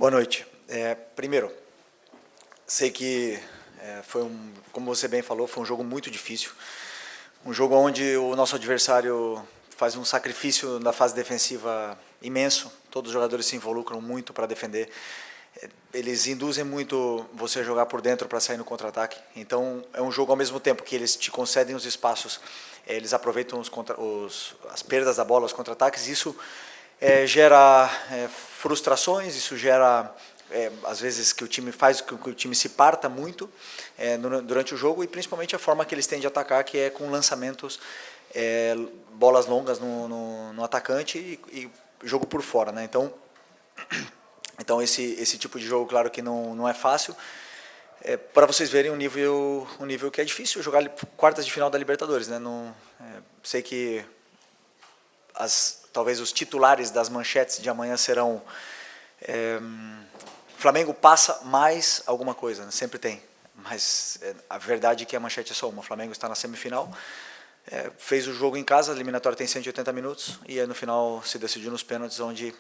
Boa noite. Primeiro, sei que como você bem falou, foi um jogo muito difícil. Um jogo onde o nosso adversário faz um sacrifício na fase defensiva imenso. Todos os jogadores se involucram muito para defender. Eles induzem muito você a jogar por dentro para sair no contra-ataque. Então, é um jogo ao mesmo tempo que eles te concedem os espaços, eles aproveitam as perdas da bola, os contra-ataques. Isso gera frustrações, isso gera às vezes que o time faz com que o time se parta muito durante o jogo, e principalmente a forma que eles têm de atacar, que é com lançamentos, bolas longas no atacante e jogo por fora, né? Então esse tipo de jogo, claro que não é fácil. Para vocês verem o nível que é difícil jogar quartas de final da Libertadores, né? Sei que talvez os titulares das manchetes de amanhã serão Flamengo passa mais alguma coisa, né? Sempre tem, mas a verdade é que a manchete é só uma. O Flamengo está na semifinal, fez o jogo em casa, a eliminatória tem 180 minutos e no final se decidiu nos pênaltis, onde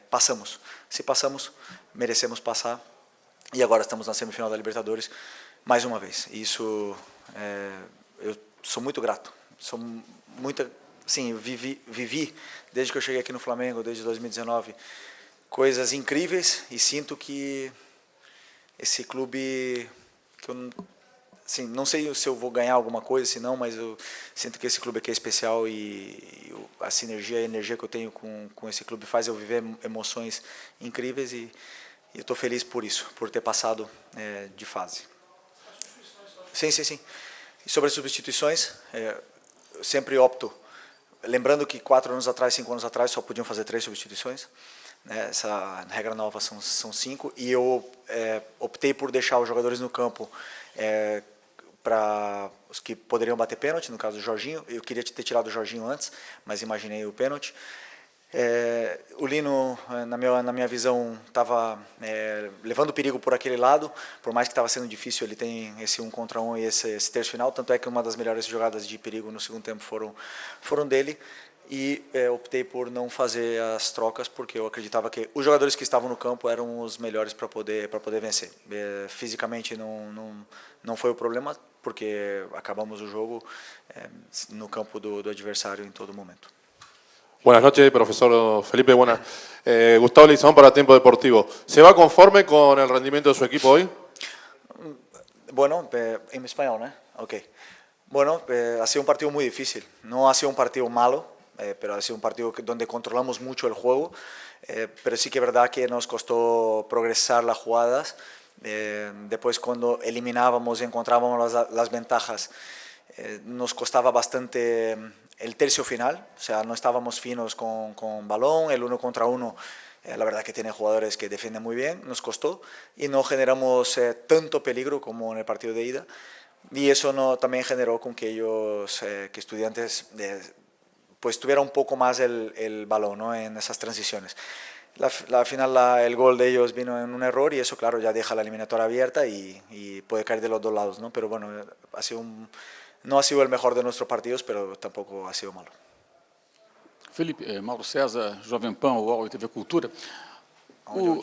passamos. Se passamos, merecemos passar, e agora estamos na semifinal da Libertadores mais uma vez. Isso eu sou muito grato, sim, vivi desde que eu cheguei aqui no Flamengo, desde 2019, coisas incríveis, e sinto que esse clube, que eu não sei se eu vou ganhar alguma coisa, se não, mas eu sinto que esse clube aqui é especial, e a sinergia, a energia que eu tenho com esse clube faz eu viver emoções incríveis, e eu estou feliz por isso, por ter passado de fase. Sim. E sobre as substituições, eu sempre opto, lembrando que 4 anos atrás, 5 anos atrás, só podiam fazer 3 substituições. Essa regra nova são 5, e eu optei por deixar os jogadores no campo para os que poderiam bater pênalti, no caso do Jorginho. Eu queria ter tirado o Jorginho antes, mas imaginei o pênalti. O Lino, na minha visão, estava levando perigo por aquele lado, por mais que estava sendo difícil. Ele tem esse 1 contra 1 e esse terço final, tanto é que uma das melhores jogadas de perigo no segundo tempo foram dele, e optei por não fazer as trocas, porque eu acreditava que os jogadores que estavam no campo eram os melhores para poder vencer. Fisicamente não foi o problema, porque acabamos o jogo no campo do adversário em todo momento. Buenas noches, profesor Felipe. Gustavo Leizamón para Tiempo Deportivo. ¿Se va conforme con el rendimiento de su equipo hoy? Bueno, en español, ¿no? Ok. Bueno, ha sido un partido muy difícil. No ha sido un partido malo, pero ha sido un partido donde controlamos mucho el juego. Pero sí que es verdad que nos costó progresar las jugadas. Después, cuando eliminábamos y encontrábamos las ventajas, nos costaba bastante el tercio final, o sea, no estábamos finos con balón, el 1 contra 1, la verdad que tiene jugadores que defienden muy bien, nos costó, y no generamos tanto peligro como en el partido de ida, y eso también generó con que que Estudiantes pues tuviera un poco más el balón, ¿no?, en esas transiciones. Al final el gol de ellos vino en un error, y eso, claro, ya deja la eliminatoria abierta y puede caer de los dos lados, ¿no? Pero bueno, no ha sido el mejor de nuestros partidos, pero tampoco ha sido malo. Felipe, Mauro César, Jovem Pan, UOL e TV Cultura.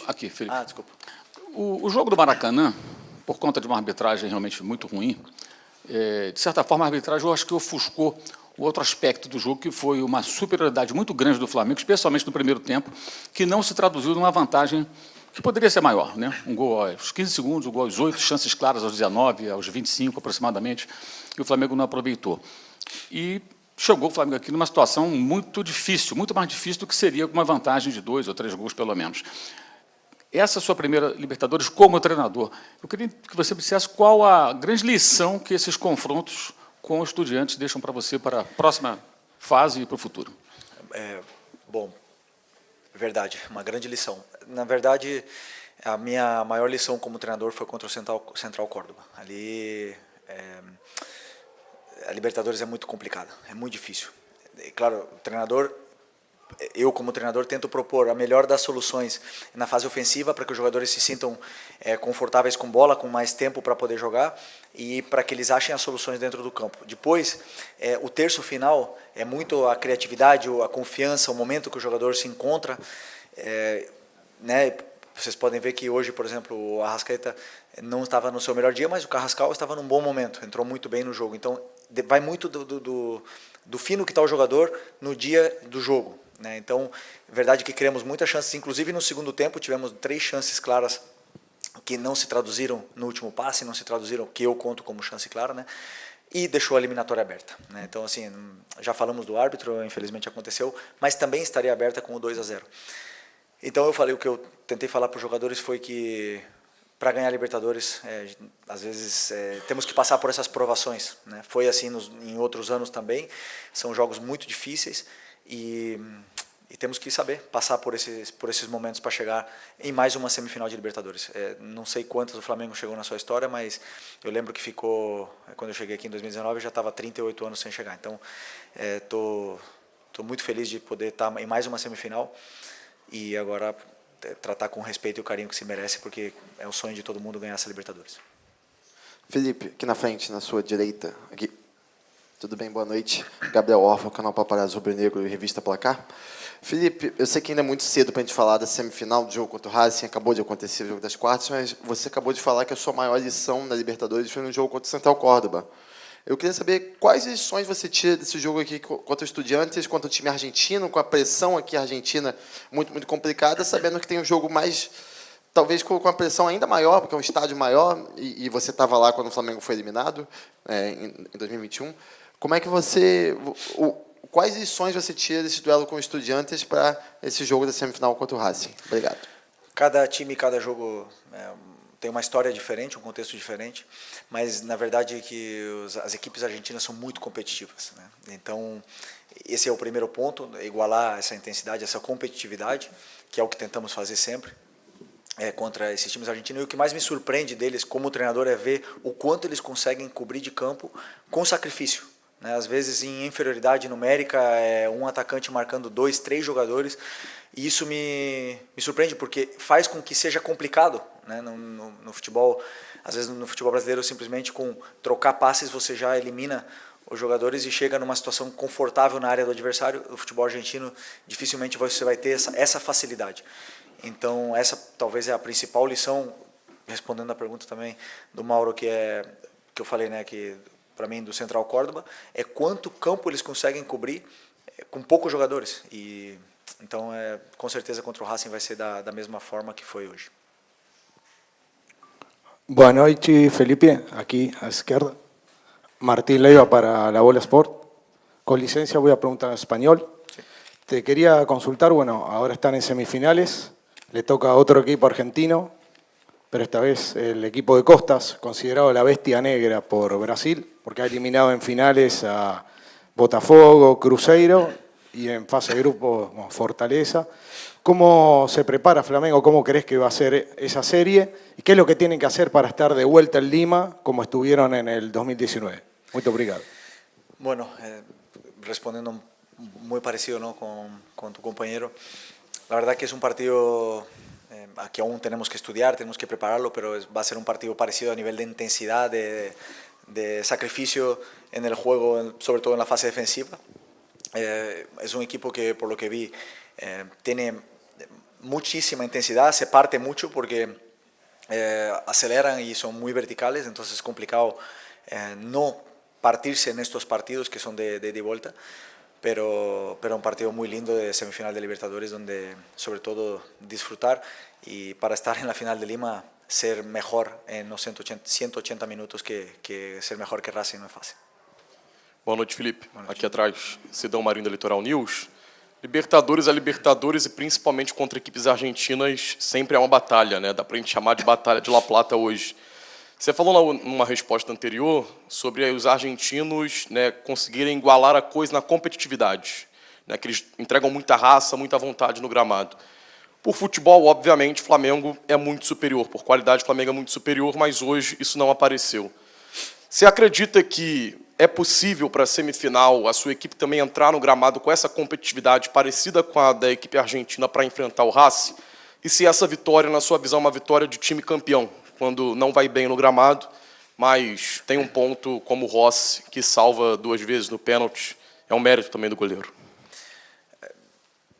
Aqui, Felipe. Desculpa. O jogo do Maracanã, por conta de uma arbitragem realmente muito ruim, de certa forma a arbitragem, eu acho que ofuscou o outro aspecto do jogo, que foi uma superioridade muito grande do Flamengo, especialmente no primeiro tempo, que não se traduziu numa vantagem que poderia ser maior, né? Um gol aos 15 segundos, um gol aos 8, chances claras aos 19, aos 25 aproximadamente, e o Flamengo não aproveitou. E chegou o Flamengo aqui numa situação muito difícil, muito mais difícil do que seria uma vantagem de 2 ou 3 gols, pelo menos. Essa é a sua primeira Libertadores como treinador. Eu queria que você me dissesse qual a grande lição que esses confrontos com os Estudiantes deixam para você para a próxima fase e para o futuro. Bom, verdade, uma grande lição. Na verdade, a minha maior lição como treinador foi contra o Central Córdoba. Ali, a Libertadores é muito complicada, é muito difícil. Claro, eu como treinador tento propor a melhor das soluções na fase ofensiva, para que os jogadores se sintam confortáveis com bola, com mais tempo para poder jogar, e para que eles achem as soluções dentro do campo. Depois, o terço final é muito a criatividade, a confiança, o momento que o jogador se encontra, né? Vocês podem ver que hoje, por exemplo, o Arrascaeta não estava no seu melhor dia, mas o Carrascal estava num bom momento, entrou muito bem no jogo. Então, vai muito do fino que está o jogador no dia do jogo, né? Então, verdade que criamos muitas chances, inclusive no segundo tempo tivemos 3 chances claras que não se traduziram no último passe, não se traduziram, que eu conto como chance clara, né? E deixou a eliminatória aberta, né? Então, assim, já falamos do árbitro, infelizmente aconteceu, mas também estaria aberta com o 2-0. Então eu falei, o que eu tentei falar para os jogadores foi que para ganhar a Libertadores, às vezes temos que passar por essas provações, né? Foi assim em outros anos também, são jogos muito difíceis e temos que saber passar por esses momentos para chegar em mais uma semifinal de Libertadores. Não sei quantas o Flamengo chegou na sua história, mas eu lembro que ficou, quando eu cheguei aqui em 2019, eu já estava 38 anos sem chegar. Então, tô muito feliz de poder estar em mais uma semifinal e agora tratar com o respeito e o carinho que se merece, porque é o sonho de todo mundo ganhar essa Libertadores. Felipe, aqui na frente, na sua direita. Aqui. Tudo bem? Boa noite. Gabriel Orfa, canal Paparazzo Rubro-Negro e Revista Placar. Felipe, eu sei que ainda é muito cedo para a gente falar da semifinal do jogo contra o Racing, acabou de acontecer o jogo das quartas, mas você acabou de falar que a sua maior lição na Libertadores foi no jogo contra o Central Córdoba. Eu queria saber quais lições você tira desse jogo aqui contra o Estudiantes, contra o time argentino, com a pressão aqui argentina muito, muito complicada, sabendo que tem um jogo mais, talvez com a pressão ainda maior, porque é um estádio maior, e você estava lá quando o Flamengo foi eliminado, em 2021. Como é que você... Quais lições você tira desse duelo com o Estudiantes para esse jogo da semifinal contra o Racing? Obrigado. Cada time, cada jogo tem uma história diferente, um contexto diferente, mas na verdade é que as equipes argentinas são muito competitivas, né? Então esse é o primeiro ponto, igualar essa intensidade, essa competitividade, que é o que tentamos fazer sempre contra esses times argentinos. E o que mais me surpreende deles como treinador é ver o quanto eles conseguem cobrir de campo com sacrifício, né? Às vezes em inferioridade numérica, um atacante marcando 2, 3 jogadores, e isso me surpreende porque faz com que seja complicado, né? No futebol, às vezes no futebol brasileiro, simplesmente com trocar passes você já elimina os jogadores e chega numa situação confortável na área do adversário. No futebol argentino dificilmente você vai ter essa facilidade. Então essa talvez é a principal lição, respondendo a pergunta também do Mauro, que eu falei, né, que para mim do Central Córdoba, é quanto campo eles conseguem cobrir com poucos jogadores. E então com certeza contra o Racing vai ser da mesma forma que foi hoje. Boa noite, Felipe, aquí a izquierda. Martín Leiva para La Bola Sport. Con licencia voy a preguntar en español. Sí. Te quería consultar, bueno, ahora están en semifinales, le toca a otro equipo argentino, pero esta vez el equipo de Costas, considerado la bestia negra por Brasil, porque ha eliminado en finales a Botafogo, Cruzeiro y en fase de grupo Fortaleza. ¿Cómo se prepara Flamengo? ¿Cómo crees que va a ser esa serie? ¿Y qué es lo que tienen que hacer para estar de vuelta en Lima como estuvieron en el 2019? Muito obrigado. Bueno, respondiendo muy parecido, ¿no?, con tu compañero, la verdad que es un partido que aún tenemos que estudiar, tenemos que prepararlo, pero va a ser un partido parecido a nivel de intensidad, de sacrificio en el juego, sobre todo en la fase defensiva. Es un equipo que, por lo que vi, tiene muchísima intensidad, se parte mucho porque aceleran y son muy verticales, entonces es complicado no partirse en estos partidos que son de ida y vuelta, pero un partido muy lindo de semifinal de Libertadores donde sobre todo disfrutar y para estar en la final de Lima ser mejor en los 180 minutos que ser mejor que Racing no es fácil. Boa noite, Felipe. Aqui atrás, Sidão Marinho da Litoral News. Libertadores a Libertadores e principalmente contra equipes argentinas sempre é uma batalha, né? Dá pra gente chamar de batalha de La Plata hoje. Você falou numa resposta anterior sobre os argentinos, né, conseguirem igualar a coisa na competitividade, né, que eles entregam muita raça, muita vontade no gramado. Por futebol, obviamente, o Flamengo é muito superior, por qualidade o Flamengo é muito superior, mas hoje isso não apareceu. Você acredita que é possível para a semifinal a sua equipe também entrar no gramado com essa competitividade parecida com a da equipe argentina para enfrentar o Racing? E se essa vitória, na sua visão, é uma vitória de time campeão, quando não vai bem no gramado, mas tem um ponto como o Rossi, que salva 2 vezes no pênalti, é um mérito também do goleiro.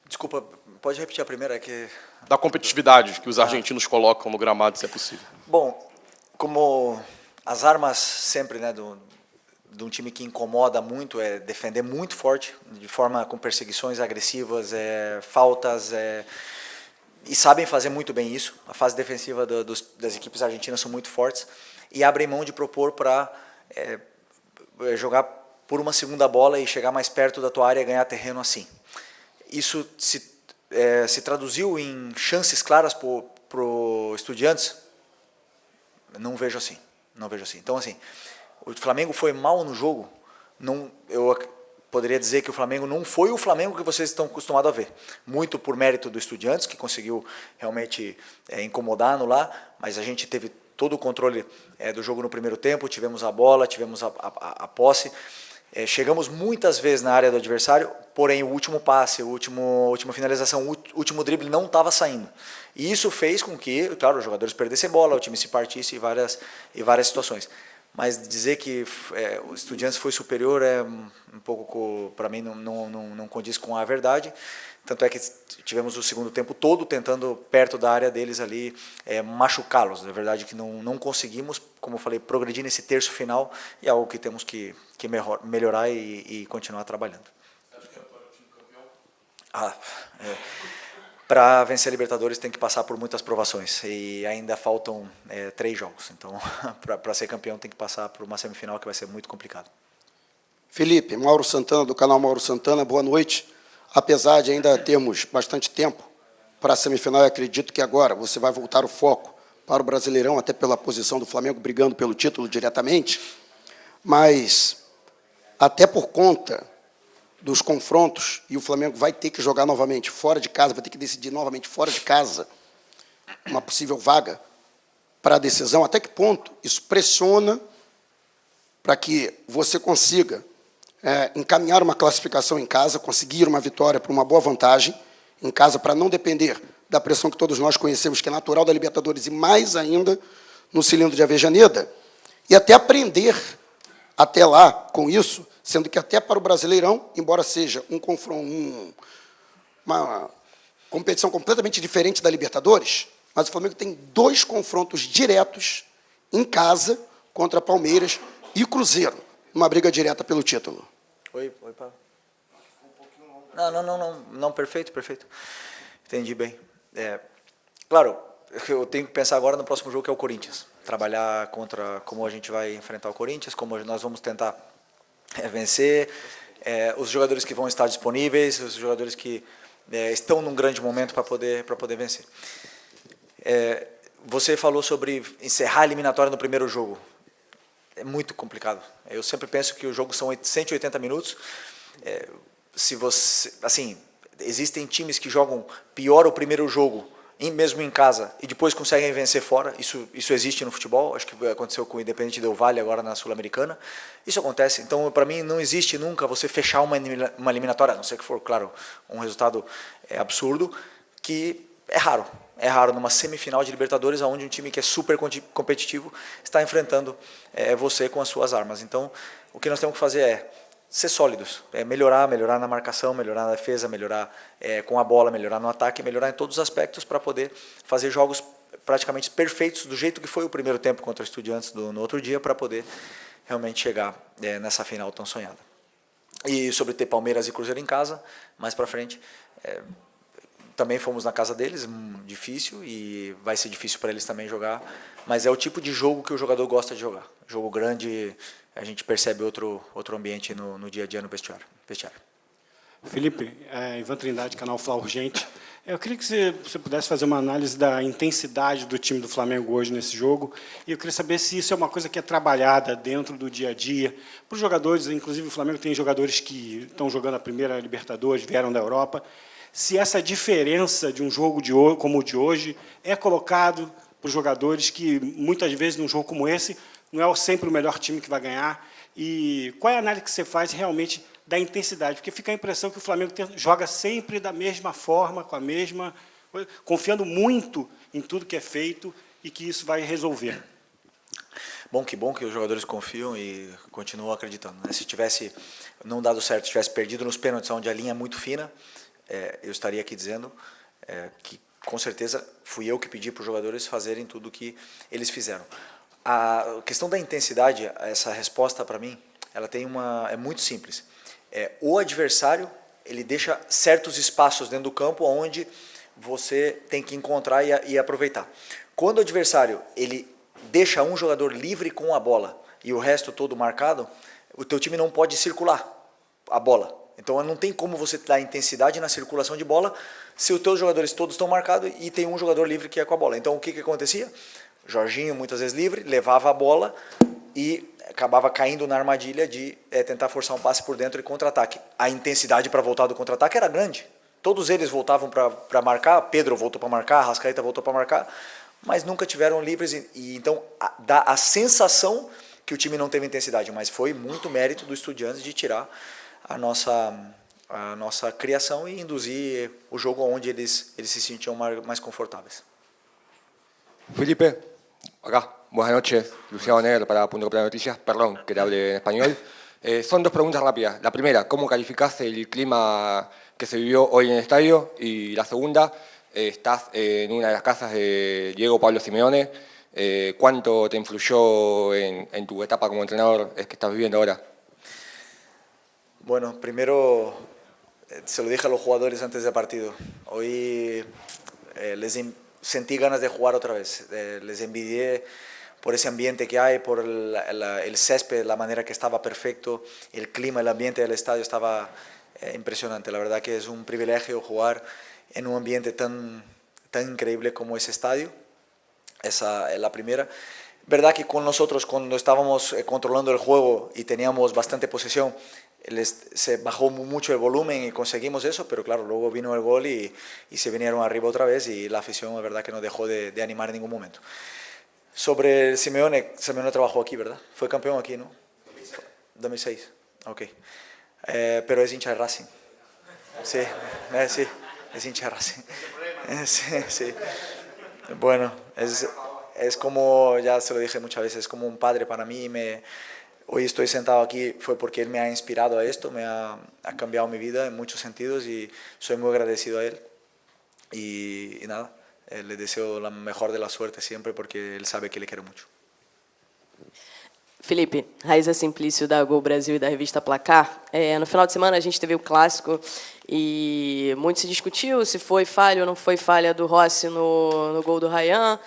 Desculpa, pode repetir a primeira, que Da competitividade que os argentinos colocam no gramado, se é possível. Bom, como as armas sempre, né, de um time que incomoda muito é defender muito forte, de forma com perseguições agressivas, faltas, e sabem fazer muito bem isso. A fase defensiva das equipes argentinas são muito fortes e abrem mão de propor para jogar por uma segunda bola e chegar mais perto da tua área e ganhar terreno assim. Isso se traduziu em chances claras para o Estudiantes? Não vejo assim. Não vejo assim. Então, assim, o Flamengo foi mal no jogo. Eu poderia dizer que o Flamengo não foi o Flamengo que vocês estão acostumados a ver. Muito por mérito do Estudiantes, que conseguiu realmente incomodar, anular, mas a gente teve todo o controle do jogo no primeiro tempo, tivemos a bola, tivemos a posse. Chegamos muitas vezes na área do adversário, porém o último passe, a última finalização, o último drible não estava saindo. E isso fez com que, claro, os jogadores perdessem bola, o time se partisse em várias situações. Mas dizer que o Estudiantes foi superior é um pouco, para mim, não condiz com a verdade. Tanto é que tivemos o segundo tempo todo tentando, perto da área deles ali, machucá-los. É verdade que não conseguimos, como eu falei, progredir nesse terço final, e é algo que temos que melhorar e continuar trabalhando. Para vencer a Libertadores tem que passar por muitas provações, e ainda faltam 3 jogos. Então, para ser campeão tem que passar por uma semifinal que vai ser muito complicado. Felipe, Mauro Santana, do canal Mauro Santana, boa noite. Apesar de ainda termos bastante tempo para a semifinal, eu acredito que agora você vai voltar o foco para o Brasileirão, até pela posição do Flamengo brigando pelo título diretamente, mas até por conta dos confrontos, e o Flamengo vai ter que jogar novamente fora de casa, vai ter que decidir novamente fora de casa uma possível vaga para a decisão, até que ponto isso pressiona para que você consiga encaminhar uma classificação em casa, conseguir uma vitória por uma boa vantagem em casa, para não depender da pressão que todos nós conhecemos, que é natural da Libertadores, e mais ainda no cilindro de Avejaneda, e até aprender até lá com isso, sendo que até para o Brasileirão, embora seja um confronto, uma competição completamente diferente da Libertadores, mas o Flamengo tem 2 confrontos diretos em casa contra Palmeiras e Cruzeiro, uma briga direta pelo título. Oi, Paulo. Não, perfeito. Entendi bem. Claro, eu tenho que pensar agora no próximo jogo, que é o Corinthians. Trabalhar contra como a gente vai enfrentar o Corinthians, como nós vamos tentar vencer, os jogadores que vão estar disponíveis, os jogadores que estão num grande momento para poder vencer. Você falou sobre encerrar a eliminatória no primeiro jogo. É muito complicado. Eu sempre penso que o jogo são 180 minutos. Se você, assim, existem times que jogam pior o primeiro jogo, mesmo em casa, e depois conseguem vencer fora. Isso existe no futebol. Acho que aconteceu com o Independente Del Valle agora na Sul-Americana. Isso acontece. Então, para mim, não existe nunca você fechar uma eliminatória, a não ser que for, claro, um resultado absurdo, que é raro. É raro numa semifinal de Libertadores, onde um time que é super competitivo está enfrentando você com as suas armas. Então, o que nós temos que fazer é ser sólidos, melhorar na marcação, melhorar na defesa, melhorar com a bola, melhorar no ataque, melhorar em todos os aspectos para poder fazer jogos praticamente perfeitos, do jeito que foi o primeiro tempo contra o Estudiantes no outro dia, para poder realmente chegar nessa final tão sonhada. E sobre ter Palmeiras e Cruzeiro em casa, mais para frente, também fomos na casa deles, difícil, e vai ser difícil para eles também jogar, mas é o tipo de jogo que o jogador gosta de jogar. Jogo grande, a gente percebe outro ambiente no dia a dia no vestiário. Felipe, Ivan Trindade, canal Fla Urgente. Eu queria que você pudesse fazer uma análise da intensidade do time do Flamengo hoje nesse jogo, e eu queria saber se isso é uma coisa que é trabalhada dentro do dia a dia, para os jogadores, inclusive o Flamengo tem jogadores que estão jogando a primeira Libertadores, vieram da Europa, se essa diferença de um jogo como o de hoje é colocado para os jogadores que, muitas vezes, num jogo como esse, não é sempre o melhor time que vai ganhar. E qual é a análise que você faz realmente da intensidade? Porque fica a impressão que o Flamengo joga sempre da mesma forma, com a mesma, confiando muito em tudo que é feito e que isso vai resolver. Que bom que os jogadores confiam e continuam acreditando, né? Se tivesse não dado certo, tivesse perdido nos pênaltis, onde a linha é muito fina, eu estaria aqui dizendo que com certeza fui eu que pedi para os jogadores fazerem tudo o que eles fizeram. A questão da intensidade, essa resposta para mim, ela é muito simples. O adversário, ele deixa certos espaços dentro do campo onde você tem que encontrar e aproveitar. Quando o adversário ele deixa um jogador livre com a bola e o resto todo marcado, o teu time não pode circular a bola. Então não tem como você dar intensidade na circulação de bola se os teus jogadores todos estão marcados e tem um jogador livre que é com a bola. Então o que acontecia? Jorginho, muitas vezes livre, levava a bola e acabava caindo na armadilha de tentar forçar um passe por dentro e contra-ataque. A intensidade para voltar do contra-ataque era grande. Todos eles voltavam para marcar, Pedro voltou para marcar, Arrascaeta voltou para marcar, mas nunca tiveram livres. E então dá a sensação que o time não teve intensidade, mas foi muito mérito do Estudiantes de tirar a nossa criação e induzir o jogo onde eles se sentiam mais confortáveis. Felipe, acá, buenas noches, Luciano Negro para Punto Completo Noticias, perdón que te hable en español. Son dos preguntas rápidas. La primera, ¿cómo calificás el clima que se vivió hoy en el estadio? Y la segunda, estás en una de las casas de Diego Pablo Simeone. ¿Cuánto te influyó en tu etapa como entrenador que estás viviendo ahora? Bueno, primero se lo dije a los jugadores antes del partido. Hoy sentí ganas de jugar otra vez. Les envidié por ese ambiente que hay, por el césped, la manera que estaba perfecto, el clima, el ambiente del estadio estaba impresionante. La verdad que es un privilegio jugar en un ambiente tan increíble como ese estadio. Esa es la primera. Verdad que con nosotros cuando estábamos controlando el juego y teníamos bastante posesión, se bajó mucho el volumen y conseguimos eso, pero claro, luego vino el gol y se vinieron arriba otra vez y la afición, la verdad que no dejó de animar en ningún momento. Sobre Simeone trabajó aquí, ¿verdad? Fue campeón aquí, ¿no? 2006. Ok. Pero es hincha de Racing. Sí, sí, es hincha de Racing. Sí, sí. Bueno, es como, ya se lo dije muchas veces, es como un padre para mí. Hoy estoy sentado aquí fue porque él me ha inspirado a esto, ha cambiado mi vida en muchos sentidos y soy muy agradecido a él. Y nada, le deseo la mejor de la suerte siempre porque él sabe que le quiero mucho. Felipe, Raíza Simplício da Gol Brasil e da revista Placar. No final de semana a gente teve o clássico e muito se discutiu se foi falha ou não foi falha do Rossi no gol do Ryan.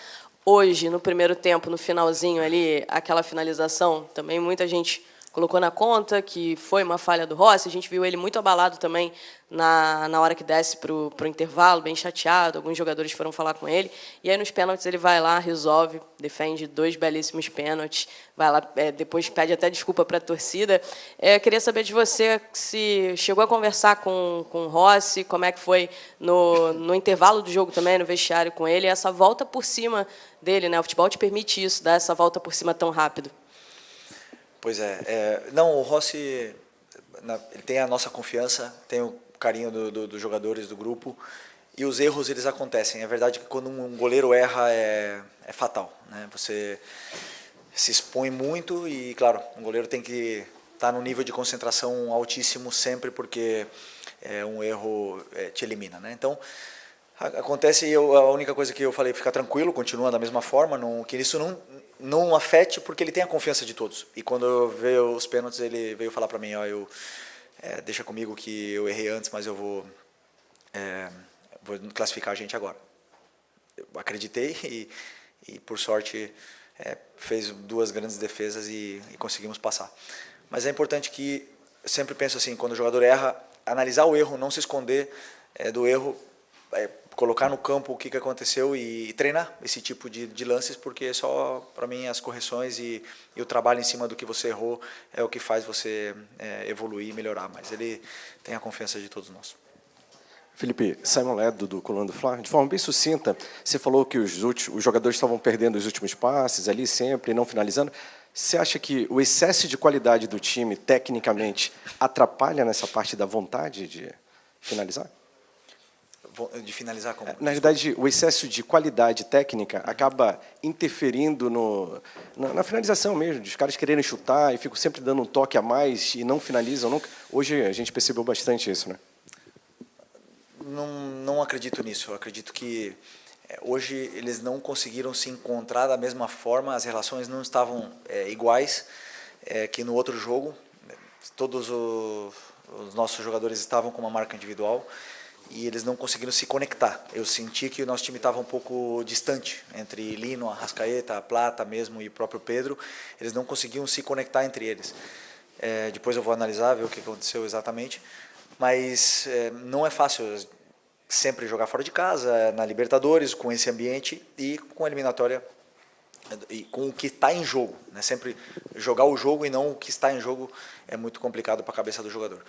Hoje, no primeiro tempo, no finalzinho ali, aquela finalização, também muita gente colocou na conta que foi uma falha do Rossi. A gente viu ele muito abalado também na hora que desce para o intervalo, bem chateado. Alguns jogadores foram falar com ele. E aí, nos pênaltis, ele vai lá, resolve, defende 2 belíssimos pênaltis. Vai lá, depois pede até desculpa para a torcida. Queria saber de você se chegou a conversar com o Rossi, como é que foi no intervalo do jogo também, no vestiário com ele, essa volta por cima dele, né? O futebol te permite isso, dar essa volta por cima tão rápido. Pois não, o Rossi ele tem a nossa confiança, tem o carinho dos jogadores do grupo e os erros eles acontecem. É verdade que quando um goleiro erra é fatal, né? Você se expõe muito e, claro, um goleiro tem que estar num nível de concentração altíssimo sempre porque um erro te elimina, né? Então acontece e a única coisa que eu falei, ficar tranquilo, continua da mesma forma, que isso não afete porque ele tem a confiança de todos. E quando eu veio os pênaltis, ele veio falar para mim, deixa comigo que eu errei antes, mas eu vou classificar a gente agora. Eu acreditei e por sorte, fez 2 grandes defesas e conseguimos passar. Mas é importante que, eu sempre penso assim, quando o jogador erra, analisar o erro, não se esconder do erro, colocar no campo o que aconteceu e treinar esse tipo de lances, porque só, para mim, as correções e o trabalho em cima do que você errou é o que faz você evoluir e melhorar. Mas ele tem a confiança de todos nós. Felipe, Simon Ledo, do Coluna do Fla, de forma bem sucinta, você falou que os jogadores estavam perdendo os últimos passes ali sempre, não finalizando. Você acha que o excesso de qualidade do time, tecnicamente, atrapalha nessa parte da vontade de finalizar? De finalizar como? Na verdade, o excesso de qualidade técnica acaba interferindo na finalização mesmo, os caras quererem chutar e ficam sempre dando um toque a mais e não finalizam nunca. Hoje a gente percebeu bastante isso, né? não acredito nisso. Eu acredito que hoje eles não conseguiram se encontrar da mesma forma, as relações não estavam iguais que no outro jogo. Todos os nossos jogadores estavam com uma marca individual e eles não conseguiram se conectar. Eu senti que o nosso time estava um pouco distante, entre Lino, Arrascaeta, Plata mesmo e o próprio Pedro. Eles não conseguiam se conectar entre eles. Depois eu vou analisar, ver o que aconteceu exatamente. Mas não é fácil sempre jogar fora de casa, na Libertadores, com esse ambiente e com a eliminatória, e com o que está em jogo, né? Sempre jogar o jogo e não o que está em jogo é muito complicado para a cabeça do jogador.